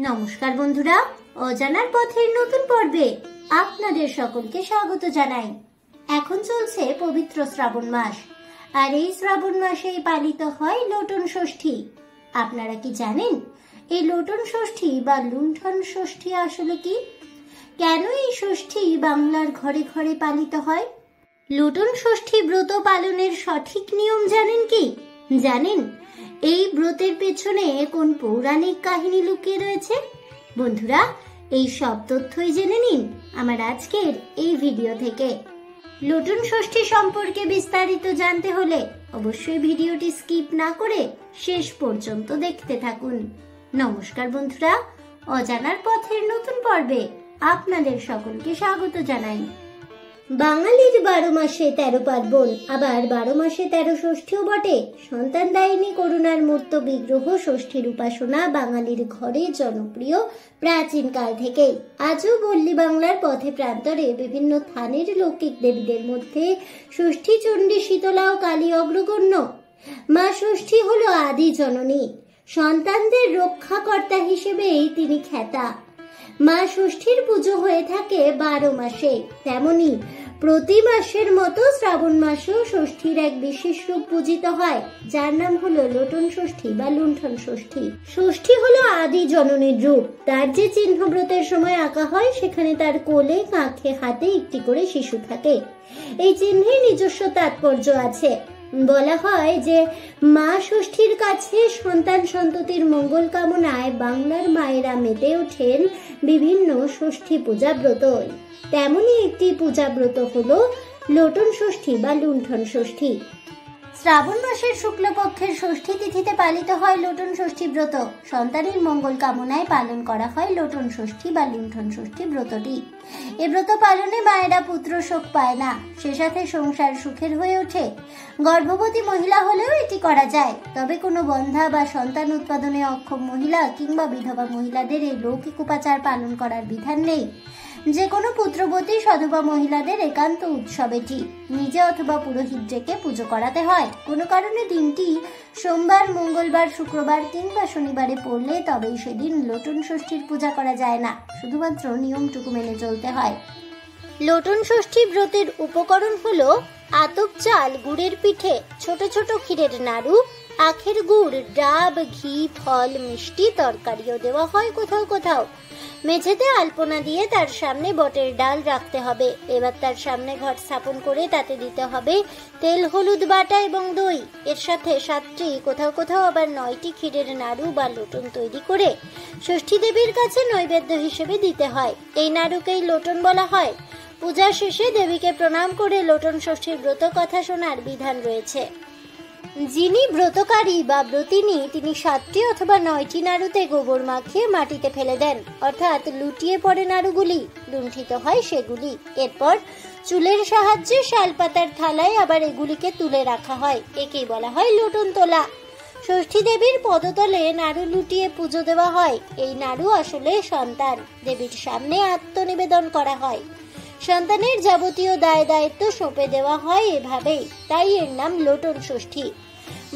নমস্কার বন্ধুরা, অজানার পথের নতুন পর্বে আপনাদের সকলকে স্বাগত জানাই। এখন চলছে পবিত্র শ্রাবণ মাস, আর এই শ্রাবণ মাসেই পালিত হয় লোটন ষষ্ঠী। আপনারা কি জানেন এই লোটন ষষ্ঠী বা লুণ্ঠন ষষ্ঠী আসলে কি? কেন এই ষষ্ঠী বাংলার ঘরে ঘরে পালিত হয়? লোটন ষষ্ঠী ব্রত পালনের সঠিক নিয়ম জানেন কি? জানেন এই ব্রতের পেছনে কোন পৌরাণিক কাহিনী লুকিয়ে রয়েছে? বন্ধুরা, এই সব তথ্যই জেনে নিন আমার আজকের এই ভিডিও থেকে। লোটন ষষ্ঠী সম্পর্কে বিস্তারিত জানতে হলে অবশ্যই ভিডিওটি স্কিপ না করে শেষ পর্যন্ত দেখতে থাকুন। নমস্কার বন্ধুরা, অজানার পথের নতুন পর্বে আপনাদের সকলকে স্বাগত জানাই। বাঙালির 12 মাসে 13 পার্বণ, আবার 12 মাসে 13 ষষ্ঠীও বটে। সন্তান দায়িনী করুণার মূর্ত বিগ্রহ ষষ্ঠীর উপাসনা বাঙালির ঘরে জনপ্রিয় প্রাচীন কাল থেকেই। আজও পল্লী বাংলার পথে প্রান্তরে বিভিন্ন স্থানের লৌকিক দেবীদের মধ্যে ষষ্ঠী, চণ্ডী, শীতলা ও কালী অগ্রগণ্য। মা ষষ্ঠী হলো আদি জননী, সন্তানদের রক্ষাকর্তা হিসেবেই তিনি খ্যাতা। মা ষষ্ঠীর পুজো হয়ে থাকে 12 মাসে, তেমনি প্রতি মাসের মতো শ্রাবণ মাসেও ষষ্ঠীর এক বিশেষ রূপ পূজিত হয়, যার নাম হলো লোটন ষষ্ঠী বা লুণ্ঠন ষষ্ঠী। ষষ্ঠী হলো আদি জননীর রূপ। তার যে চিহ্ন ব্রতের সময় আঁকা হয়, সেখানে তার কোলে, কাঁধে, হাতে একটি করে শিশু থাকে। এই চিহ্নের নিজস্ব তাৎপর্য আছে। বলা হয় যে মা ষষ্ঠীর কাছে সন্তান সন্ততির মঙ্গল কামনায় বাংলার মায়েরা মেতে ওঠেন বিভিন্ন ষষ্ঠী পূজা ব্রত। তেমনি একটি পূজা ব্রত হলো লোটন ষষ্ঠী বা লুণ্ঠন ষষ্ঠী। শ্রাবণ মাসের শুক্লপক্ষের ষষ্ঠী তিথিতে পালিত হয় লোটন ষষ্ঠী ব্রত। সন্তানের মঙ্গল কামনায় পালন করা হয় লোটন ষষ্ঠী বা লুণ্ঠন ষষ্ঠী ব্রতটি। এ ব্রত পালনে মায়েরা পুত্র শোক পায় না, সে সাথে সংসার সুখের হয়ে ওঠে। গর্ভবতী মহিলা হলেও এটি করা যায়, তবে কোনো বন্ধ্যা বা সন্তান উৎপাদনে অক্ষম মহিলা কিংবা বিধবা মহিলাদের এই লৌকিক উপাচার পালন করার বিধান নেই। যে কোনো পুত্রবতী সধবা মহিলাদের একান্ত উৎসব এটি। নিজে অথবা পুরোহিত ডেকে পুজো করাতে হয়। কোনো কারণে দিনটি সোমবার, মঙ্গলবার, শুক্রবার কিংবা শনিবারে পড়লে তবেই সেদিন লোটন ষষ্ঠীর পূজা করা যায় না, শুধুমাত্র নিয়মটুকু মেনে চলতে হয়। লোটন ষষ্ঠী ব্রতের উপকরণ হলো আতপ চাল, গুড়ের পিঠে, ছোট ছোট ক্ষীরের নাড়ু, আখের গুড়, ডাব, ঘি, ফল, মিষ্টি, তরকারিও দেওয়া হয় কোথাও কোথাও। মেঝেতে আলপনা দিয়ে তার সামনে বটের ডাল রাখতে হবে। এবার তার সামনে ঘট স্থাপন করে তাতে দিতে হবে তেল, হলুদ বাটা এবং দই। এর সাথে 7টি, কোথাও কোথাও আবার 9টি ক্ষীরের নাড়ু বা লোটন তৈরি করে ষষ্ঠী দেবীর কাছে নৈবেদ্য হিসেবে দিতে হয়। এই নাড়ুকেই লোটন বলা হয়। পূজা শেষে দেবীকে প্রণাম করে লোটন ষষ্ঠীর ব্রত কথা শোনার বিধান রয়েছে। যিনি ব্রতকারী বা ব্রতিনী, তিনি 7টি অথবা 9টি নাড়ুতে গোবর মাখিয়ে মাটিতে ফেলে দেন, অর্থাৎ লুটিয়ে পড়ে নাড়ুগুলি, লুণ্ঠিত হয় সেগুলি। এরপর চুলের সাহায্যে শালপাতার থালায় আবার এগুলিকে তুলে রাখা হয়। একেই বলা হয় লোটন তোলা। ষষ্ঠী দেবীর পদতলে নাড়ু লুটিয়ে পুজো দেওয়া হয়। এই নাড়ু আসলে সন্তান। দেবীর সামনে আত্মনিবেদন করা হয়। সন্তানের যাবতীয় দায় দায়িত্ব সঁপে দেওয়া হয় এভাবেই, তাই এর নাম লোটন ষষ্ঠী।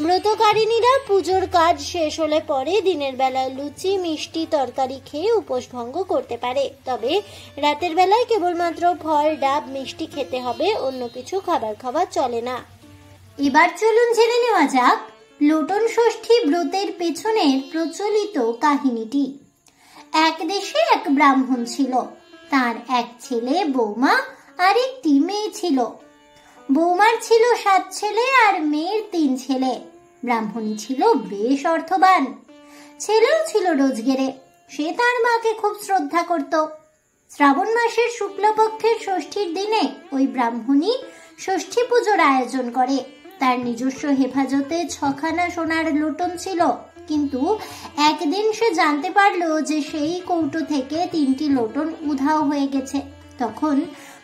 ব্রতকারিণীরা পুজোর কাজ শেষ হলে পরে দিনের বেলায় লুচি, মিষ্টি, তরকারি খেয়ে উপোস ভঙ্গ করতে পারে। তবে রাতের বেলায় কেবলমাত্র ফল, ডাব, মিষ্টি খেতে হবে, অন্য কিছু খাবার খাওয়া চলে না। এবার চলুন জেনে নেওয়া যাক লোটন ষষ্ঠী ব্রতের পেছনের প্রচলিত কাহিনীটি। এক দেশে এক ব্রাহ্মণ ছিল। তার এক ছেলে, বৌমা আর একটি মেয়ে ছিল। বৌমার ছিল 7 ছেলে আর মেয়ের 3 ছেলে। ব্রাহ্মণী ছিল বেশ অর্থবান। ছেলেও ছিল রোজগেরে। সে তার মাকে খুব শ্রদ্ধা করত। শ্রাবণ মাসের শুক্লপক্ষের ষষ্ঠীর দিনে ওই ব্রাহ্মণী ষষ্ঠী পুজোর আয়োজন করে। তার নিজস্ব হেফাজতে 6খানা সোনার লোটন ছিল, কিন্তু একদিন সে জানতে পারলো যে সেই কৌটো থেকে 3টি লোটন উধাও হয়ে গেছে। তখন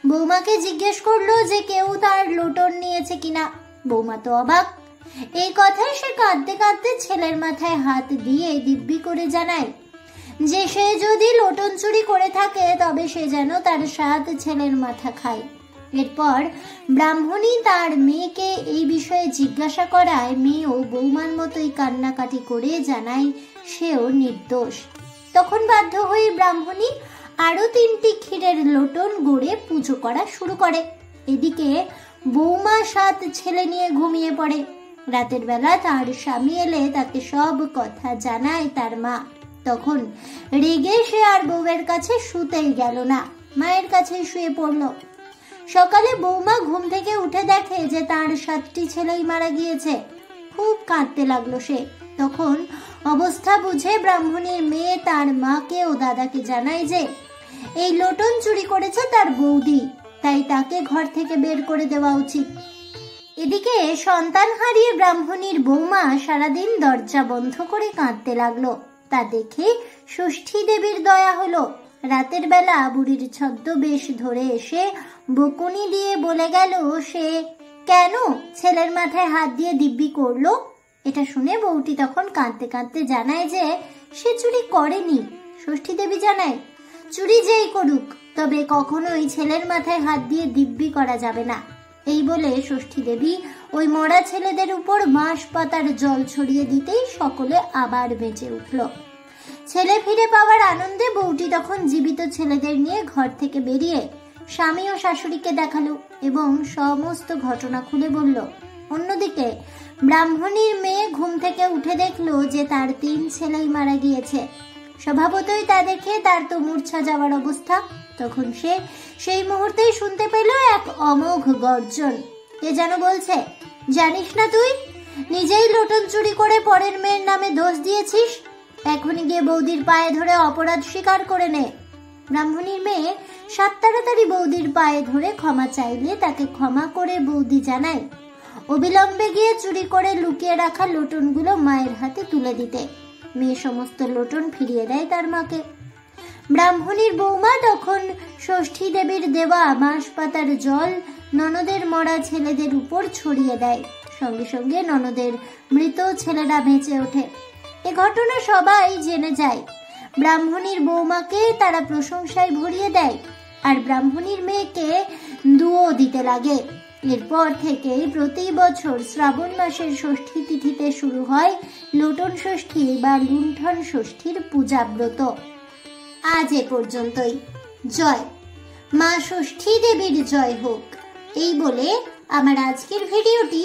বৌমাকে জিজ্ঞেস করলো যে কেউ তার লোটন নিয়েছে কিনা। বৌমা তো অবাক। এই কথায় সে কাঁদতে কাঁদতে ছেলের মাথায় হাত দিয়ে দিব্যি করে জানায় যে সে যদি লোটন চুরি করে থাকে তবে সে যেন তার 7 ছেলের মাথা খায়। এরপর ব্রাহ্মণী তার মেয়েকে এই বিষয়ে জিজ্ঞাসা করায় মেয়েও বৌমার মতোই কান্নাকাটি করে জানায় সেও নির্দোষ। তখন বাধ্য হয়ে ব্রাহ্মণী আরো 3টি ক্ষীরের লোটন গড়ে পুজো করা শুরু করে। এদিকে বৌমা 7 ছেলে নিয়ে ঘুমিয়ে পড়ে। রাতের বেলা তার স্বামী এলে তাকে সব কথা জানায় তার মা। তখন রেগে সে আর বউয়ের কাছে শুতেই গেল না, মায়ের কাছে শুয়ে পড়ল। সকালে বৌমা ঘুম থেকে উঠে দেখে যে তার 7টি ছেলেই মারা গিয়েছে। খুব কাঁদতে লাগলো সে। তখন অবস্থা বুঝে ব্রাহ্মণীর মেয়ে তার মাকে ও দাদাকে জানায় যে এই লোটন চুরি করেছে তার বৌদি, তাই তাকে ঘর থেকে বের করে দেওয়া উচিত। এদিকে সন্তান হারিয়ে ব্রাহ্মণীর বৌমা সারাদিন দরজা বন্ধ করে কাঁদতে লাগলো। তা দেখে ষষ্ঠী দেবীর দয়া হলো। রাতের বেলা বুড়ির ছদ্মবেশ ধরে এসে বকুনি দিয়ে বলে গেল সে কেন ছেলের মাথায় হাত দিয়ে দিব্যি করলো। এটা শুনে বউটি তখন কাঁদতে কাঁদতে জানায় যে সে চুরি করেনি। ষষ্ঠী দেবী জানায় চুরি যেই করুক, তবে কখনোই ছেলের মাথায় হাত দিয়ে দিব্যি করা যাবে না। এই বলে ষষ্ঠী দেবী ওই মরা ছেলেদের উপর বাঁশ পাতার জল ছড়িয়ে দিতেই সকলে আবার বেঁচে উঠল। ছেলে ফিরে পাওয়ার আনন্দে বউটি তখন জীবিত ছেলেদের নিয়ে ঘর থেকে বেরিয়ে স্বামী ও শাশুড়িকে দেখালো এবং সমস্ত ঘটনা খুলে বলল। অন্যদিকে ব্রাহ্মণীর মেয়ে ঘুম থেকে উঠে দেখলো যে তার 3 ছেলেই মারা গিয়েছে। স্বভাবতই তা দেখে তার তো মূর্ছা যাওয়ার অবস্থা। তখন সে সেই মুহূর্তেই শুনতে পেল এক অমোঘ গর্জন। কে যেন বলছে, জানিস না তুই নিজেই লোটন চুরি করে পরের মেয়ের নামে দোষ দিয়েছিস? এখনই গিয়ে বৌদির পায়ে ধরে অপরাধ স্বীকার করে নে। ব্রাহ্মণীর মেয়ে 7 তাড়াতাড়ি বৌদির পায়ে ধরে ক্ষমা চাইলে তাকে ক্ষমা করে বৌদি জানায় অবিলম্বে গিয়ে চুরি করে লুকিয়ে রাখা লোটনগুলো মায়ের হাতে তুলে দিতে। মেয়ে সমস্ত লোটন ফিরিয়ে দেয় তার মাকে। ব্রাহ্মণীর বৌমা তখন ষষ্ঠী দেবীর দেওয়া বাঁশ পাতার জল ননদের মরা ছেলেদের উপর ছড়িয়ে দেয়। সঙ্গে সঙ্গে ননদের মৃত ছেলেরা বেঁচে ওঠে। এ ঘটনা সবাই জেনে যায়। ব্রাহ্মণীর বৌমাকে তারা প্রশংসায় ভরিয়ে দেয় আর ব্রাহ্মণীর মেয়েকে দুয়ো দিতে লাগে। এরপর থেকেই প্রতি বছর শ্রাবণ মাসের ষষ্ঠী তিথিতে শুরু হয় লোটন ষষ্ঠী বা লুণ্ঠন ষষ্ঠীর পূজাব্রত। আজ এ পর্যন্তই। জয় মা ষষ্ঠী দেবীর জয় হোক। এই বলে আমার আজকের ভিডিওটি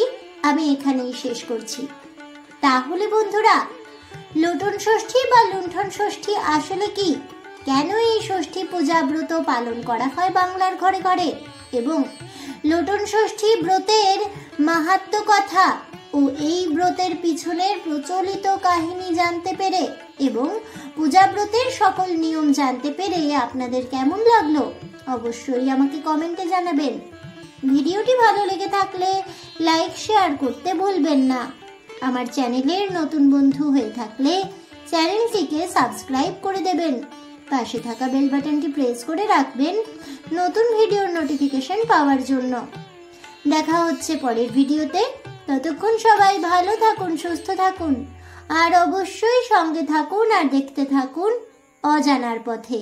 আমি এখানেই শেষ করছি। তাহলে বন্ধুরা, লোটন ষষ্ঠী বা লুণ্ঠন ষষ্ঠী আসলে কি, কেন এই ষষ্ঠী পূজাব্রত পালন করা হয় বাংলার ঘরে ঘরে, এবং লোটন ষষ্ঠী ব্রতের মাহাত্ম্য কথা ও এই ব্রতের পিছনের প্রচলিত কাহিনী জানতে পেরে এবং পূজাব্রতের সকল নিয়ম জানতে পেরে আপনাদের কেমন লাগলো অবশ্যই আমাকে কমেন্টে জানাবেন। ভিডিওটি ভালো লেগে থাকলে লাইক শেয়ার করতে ভুলবেন না। আমার চ্যানেলের নতুন বন্ধু হয়ে থাকলে চ্যানেলটিকে সাবস্ক্রাইব করে দেবেন। পাশে থাকা বেল বাটনটি প্রেস করে রাখবেন নতুন ভিডিওর নোটিফিকেশন পাওয়ার জন্য। দেখা হচ্ছে পরের ভিডিওতে। ততক্ষণ সবাই ভালো থাকুন, সুস্থ থাকুন আর অবশ্যই সঙ্গে থাকুন আর দেখতে থাকুন অজানার পথে।